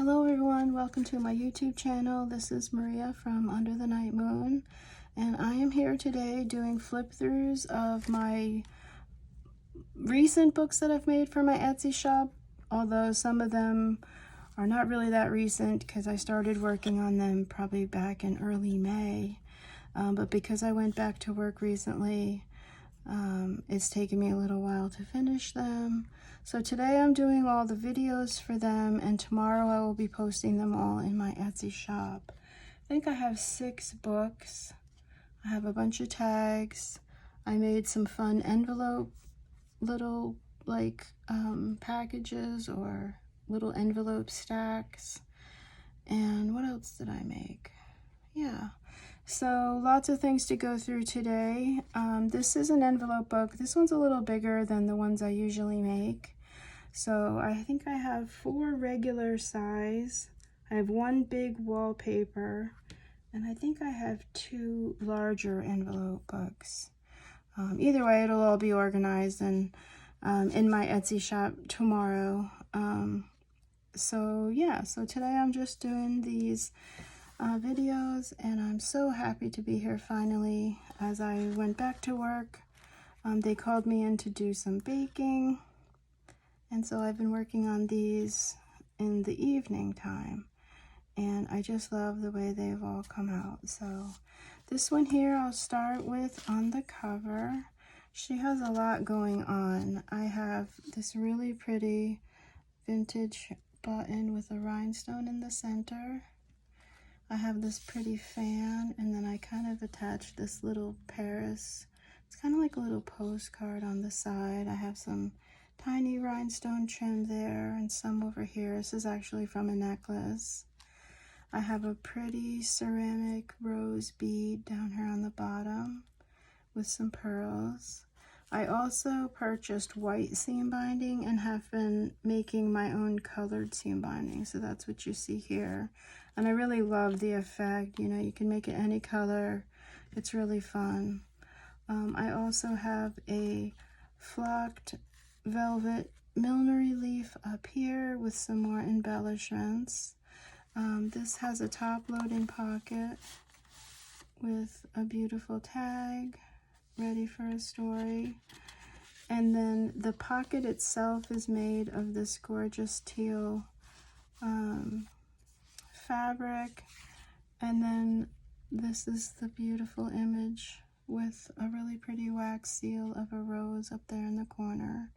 Hello everyone, welcome to my YouTube channel. This is Maria from Under the Night Moon, and I am here today doing flip throughs of my recent books that I've made for my Etsy shop, although some of them are not really that recent because I started working on them probably back in early May, but because I went back to work recently, it's taken me a little while to finish them. So today I'm doing all the videos for them, and tomorrow I will be posting them all in my Etsy shop. I think I have 6 books. I have a bunch of tags. I made some fun envelope, little like packages or little envelope stacks. And what else did I make? Yeah. So lots of things to go through today. This is an envelope book. This one's a little bigger than the ones I usually make. So I think I have 4 regular size. I have 1 big wallpaper, and I think I have 2 larger envelope books. Either way, it'll all be organized and in my Etsy shop tomorrow. So yeah, so today I'm just doing these videos, and I'm so happy to be here finally. As I went back to work, they called me in to do some baking, and so I've been working on these in the evening time, and I just love the way they've all come out. So this one here I'll start with on the cover. She has a lot going on. I have this really pretty vintage button with a rhinestone in the center. I have this pretty fan, and then I kind of attached this little Paris. It's kind of like a little postcard on the side. I have some tiny rhinestone trim there and some over here. This is actually from a necklace. I have a pretty ceramic rose bead down here on the bottom with some pearls. I also purchased white seam binding and have been making my own colored seam binding. So that's what you see here. And I really love the effect. You know, you can make it any color. It's really fun. I also have a flocked velvet millinery leaf up here with some more embellishments. This has a top loading pocket with a beautiful tag ready for a story. And then the pocket itself is made of this gorgeous teal fabric, and then this is the beautiful image with a really pretty wax seal of a rose up there in the corner.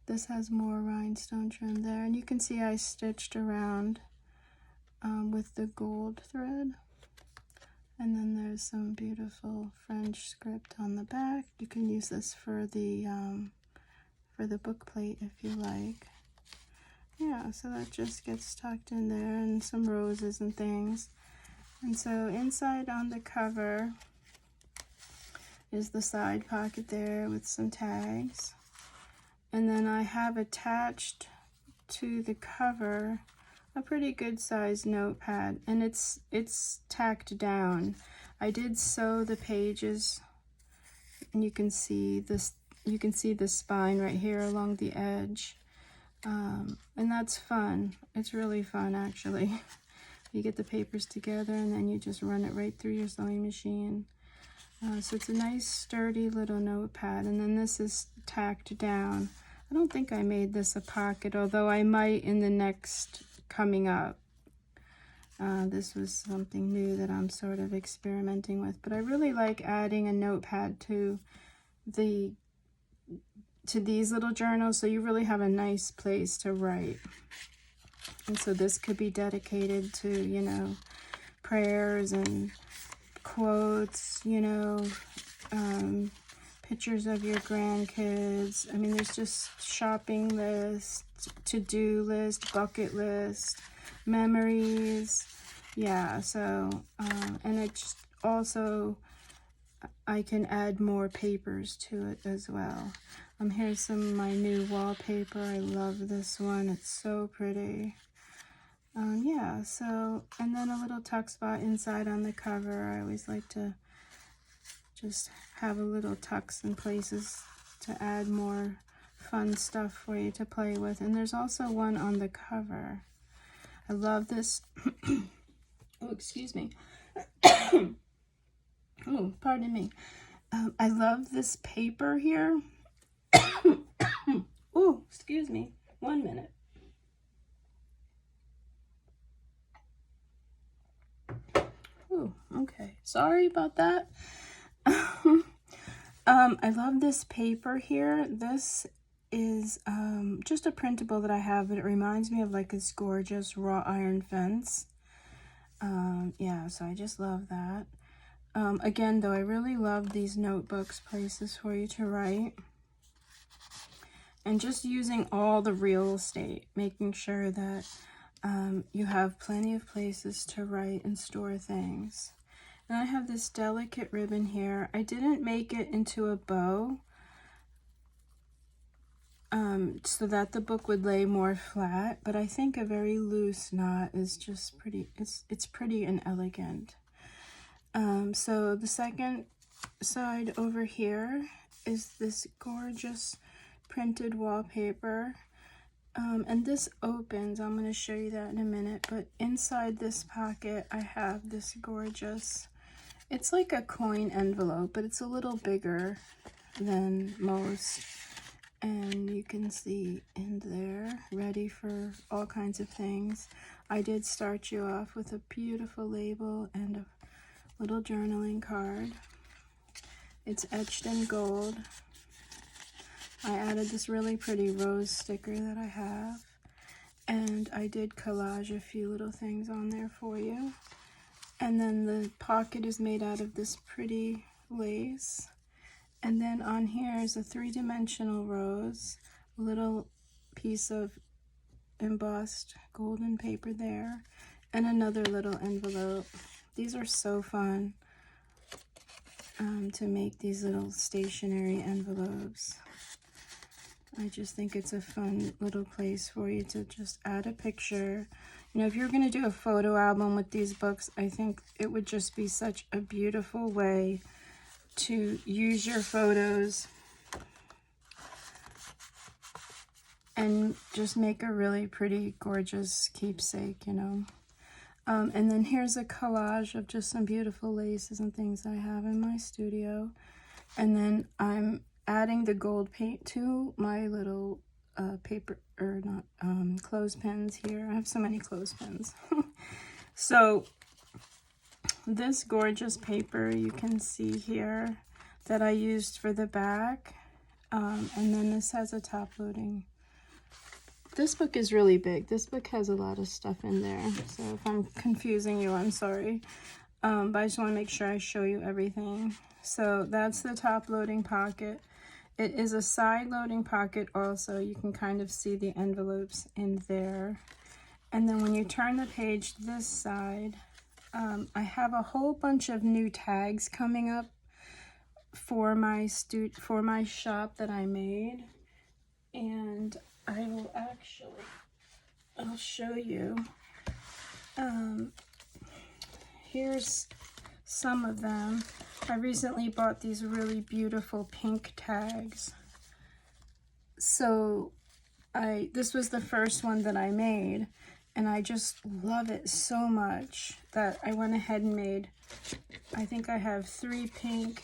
This has more rhinestone trim there, and you can see I stitched around with the gold thread. And then there's some beautiful French script on the back. You can use this for the book plate if you like. Yeah, so that just gets tucked in there, and some roses and things. And so inside on the cover is the side pocket there with some tags. And then I have attached to the cover a pretty good sized notepad, and it's tacked down. I did sew the pages, and you can see this. You can see the spine right here along the edge. And that's fun. It's really fun, actually. You get the papers together and then you just run it right through your sewing machine. So it's a nice sturdy little notepad, and then this is tacked down. I don't think I made this a pocket, although I might in the next coming up. This was something new that I'm sort of experimenting with, but I really like adding a notepad to these little journals, so you really have a nice place to write. And so this could be dedicated to, you know, prayers and quotes, you know, pictures of your grandkids. I mean, there's just shopping list, to-do list, bucket list, memories. Yeah, so, and it's also, I can add more papers to it as well. Here's some of my new wallpaper. I love this one. It's so pretty. Yeah, so, and then a little tuck spot inside on the cover. I always like to just have a little tucks in places to add more fun stuff for you to play with. And there's also one on the cover. I love this. Oh, excuse me. Oh, pardon me. I love this paper here. Oh, excuse me. 1 minute. Oh, okay. Sorry about that. I love this paper here. This is just a printable that I have, but it reminds me of like this gorgeous wrought iron fence. Yeah, so I just love that. Again, though, I really love these notebooks, places for you to write. And just using all the real estate, making sure that you have plenty of places to write and store things. And I have this delicate ribbon here. I didn't make it into a bow so that the book would lay more flat, but I think a very loose knot is just pretty, it's pretty and elegant. So the second side over here is this gorgeous printed wallpaper. And this opens, I'm going to show you that in a minute, but inside this pocket I have this gorgeous, it's like a coin envelope, but it's a little bigger than most. And you can see in there, ready for all kinds of things. I did start you off with a beautiful label and a little journaling card. It's etched in gold. I added this really pretty rose sticker that I have. And I did collage a few little things on there for you. And then the pocket is made out of this pretty lace. And then on here is a 3-dimensional rose, a little piece of embossed golden paper there, and another little envelope. These are so fun to make these little stationery envelopes. I just think it's a fun little place for you to just add a picture. You know, if you're going to do a photo album with these books, I think it would just be such a beautiful way to use your photos and just make a really pretty, gorgeous keepsake, you know. And then here's a collage of just some beautiful laces and things I have in my studio. And then I'm adding the gold paint to my little paper, or not, clothespins here. I have so many clothespins. So this gorgeous paper you can see here that I used for the back. And then this has a top loading. This book is really big. This book has a lot of stuff in there. So if I'm confusing you, I'm sorry. But I just want to make sure I show you everything. So that's the top loading pocket. It is a side loading pocket also. You can kind of see the envelopes in there. And then when you turn the page this side, I have a whole bunch of new tags coming up for my shop that I made. And I will actually, I'll show you. Here's some of them. I recently bought these really beautiful pink tags. So this was the first one that I made, and I just love it so much that I went ahead and made, I think I have 3 pink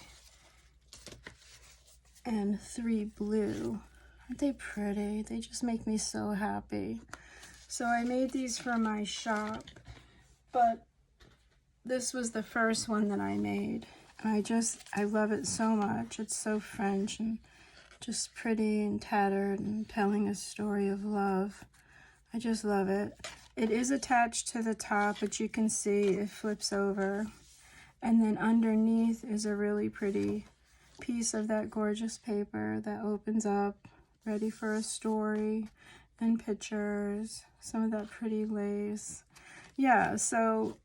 and 3 blue. Aren't they pretty? They just make me so happy. So I made these for my shop, but this was the first one that I made. And I love it so much. It's so French and just pretty and tattered and telling a story of love. I just love it. It is attached to the top, but you can see it flips over. And then underneath is a really pretty piece of that gorgeous paper that opens up, ready for a story and pictures, some of that pretty lace. Yeah, so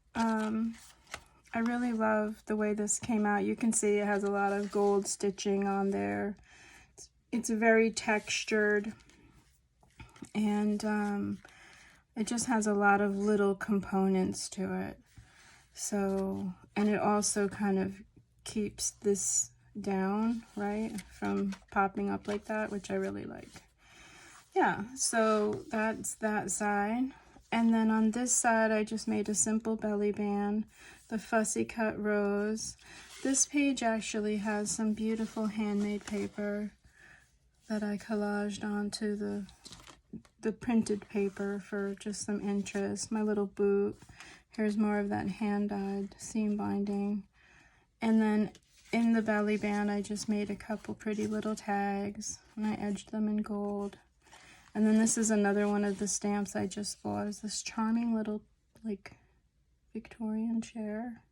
I really love the way this came out. You can see it has a lot of gold stitching on there. It's very textured, and it just has a lot of little components to it. So, and it also kind of keeps this down, right, from popping up like that, which I really like. Yeah, so that's that side. And then on this side, I just made a simple belly band, the fussy cut rose. This page actually has some beautiful handmade paper that I collaged onto the printed paper for just some interest. My little boot. Here's more of that hand-dyed seam binding. And then in the belly band, I just made a couple pretty little tags, and I edged them in gold. And then this is another one of the stamps I just bought. Is this charming little, like, Victorian chair.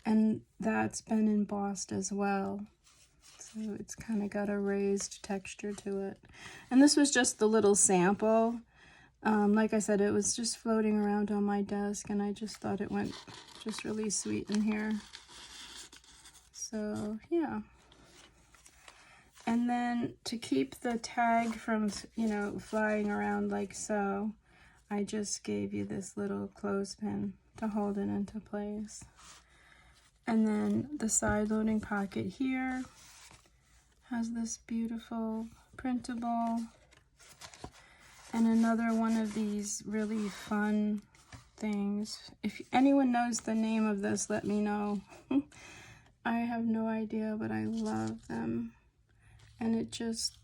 And that's been embossed as well. So it's kind of got a raised texture to it. And this was just the little sample. Like I said, it was just floating around on my desk, and I just thought it went just really sweet in here. So, yeah. And then to keep the tag from, you know, flying around like so, I just gave you this little clothespin to hold it into place. And then the side loading pocket here has this beautiful printable, and another one of these really fun things. If anyone knows the name of this, let me know. I have no idea, but I love them. And it just,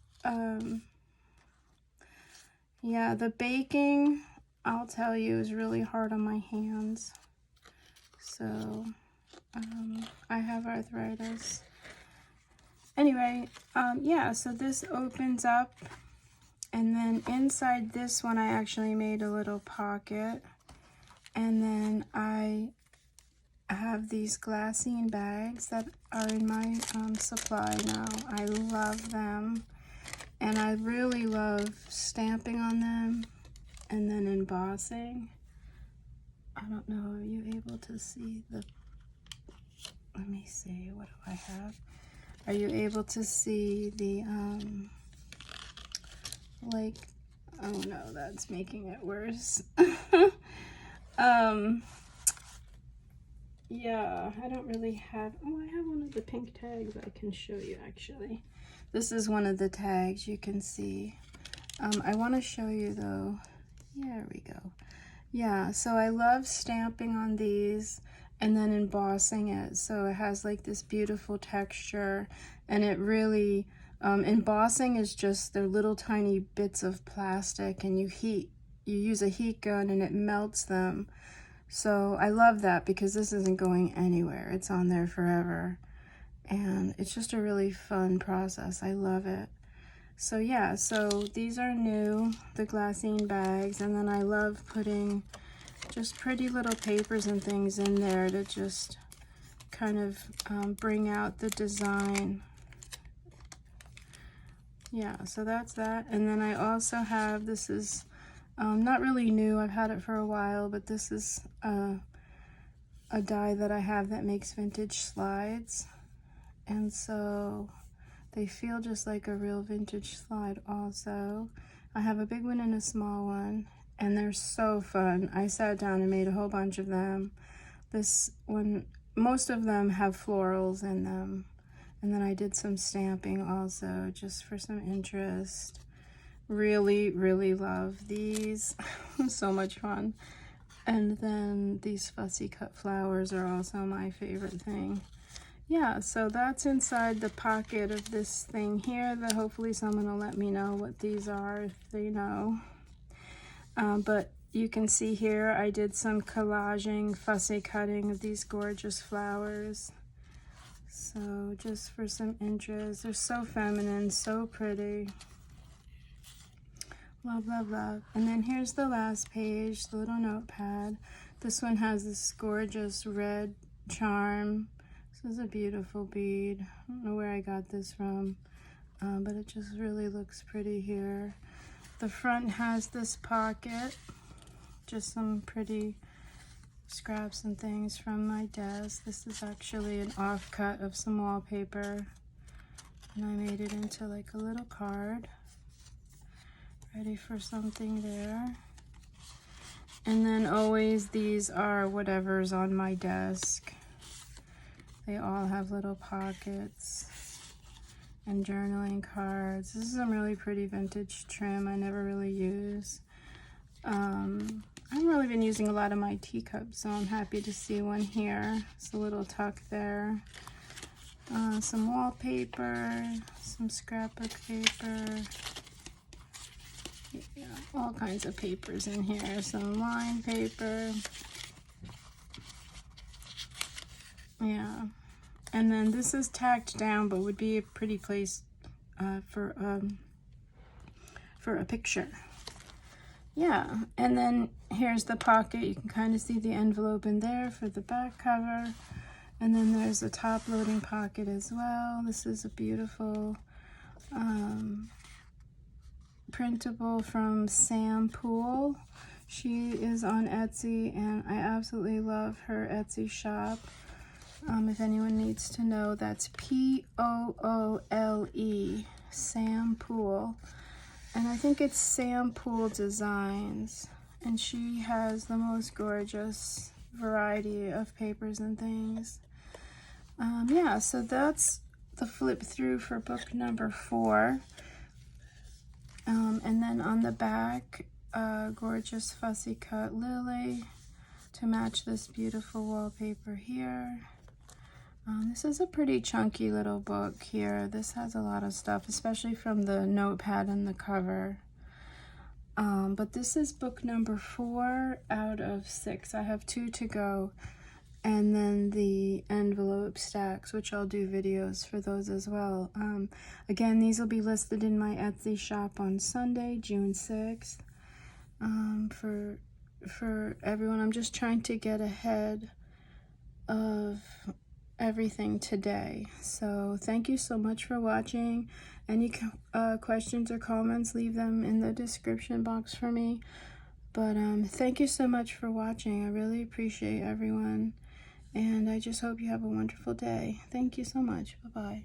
yeah, the baking, I'll tell you, is really hard on my hands. So, I have arthritis. Anyway, yeah, so this opens up, and then inside this one I actually made a little pocket, and then I have these glassine bags that are in my supply now. I love them, and I really love stamping on them and then embossing. I don't know, are you able to see the, let me see, what do I have? Are you able to see the, like, oh no, that's making it worse. Yeah, I don't really have, oh, I have one of the pink tags I can show you actually. This is one of the tags you can see. I want to show you though. There we go. Yeah, so I love stamping on these and then embossing it, so it has like this beautiful texture, and it really, embossing is just the little tiny bits of plastic, and you use a heat gun and it melts them. So I love that because this isn't going anywhere. It's on there forever. And it's just a really fun process. I love it. So yeah, so these are new, the glassine bags. And then I love putting just pretty little papers and things in there to just kind of bring out the design. Yeah, so that's that. And then I also have, this is not really new, I've had it for a while, but this is a die that I have that makes vintage slides. And so they feel just like a real vintage slide also. I have a big one and a small one, and they're so fun. I sat down and made a whole bunch of them. This one, most of them have florals in them. And then I did some stamping also, just for some interest. Really, really love these. So much fun. And then these fussy cut flowers are also my favorite thing. Yeah, so that's inside the pocket of this thing here, that hopefully someone will let me know what these are if they know. But you can see here I did some collaging, fussy cutting of these gorgeous flowers. So just for some interest. They're so feminine, so pretty. Love, love, love. And then here's the last page, the little notepad. This one has this gorgeous red charm. This is a beautiful bead. I don't know where I got this from, but it just really looks pretty here. The front has this pocket, just some pretty scraps and things from my desk. This is actually an offcut of some wallpaper, and I made it into like a little card. Ready for something there. And then always these are whatever's on my desk. They all have little pockets and journaling cards. This is some really pretty vintage trim I never really use. I've really been using a lot of my teacups, so I'm happy to see one here. It's a little tuck there. Some wallpaper, some scrapbook paper. Yeah, all kinds of papers in here. Some line paper. Yeah. And then this is tacked down, but would be a pretty place for a picture. Yeah, and then here's the pocket. You can kind of see the envelope in there for the back cover. And then there's a top loading pocket as well. This is a beautiful printable from Sam Poole. She is on Etsy, and I absolutely love her Etsy shop. If anyone needs to know, that's Poole, Sam Poole. And I think it's Sam Poole Designs. And she has the most gorgeous variety of papers and things. Yeah, so that's the flip through for book number 4. And then on the back, gorgeous fussy cut lily to match this beautiful wallpaper here. This is a pretty chunky little book here. This has a lot of stuff, especially from the notepad and the cover. But this is book number 4 out of 6. I have 2 to go. And then the envelope stacks, which I'll do videos for those as well. Again, these will be listed in my Etsy shop on Sunday, June 6th. For everyone, I'm just trying to get ahead of everything today. So thank you so much for watching. Any questions or comments, leave them in the description box for me. But thank you so much for watching. I really appreciate everyone. And I just hope you have a wonderful day. Thank you so much. Bye-bye.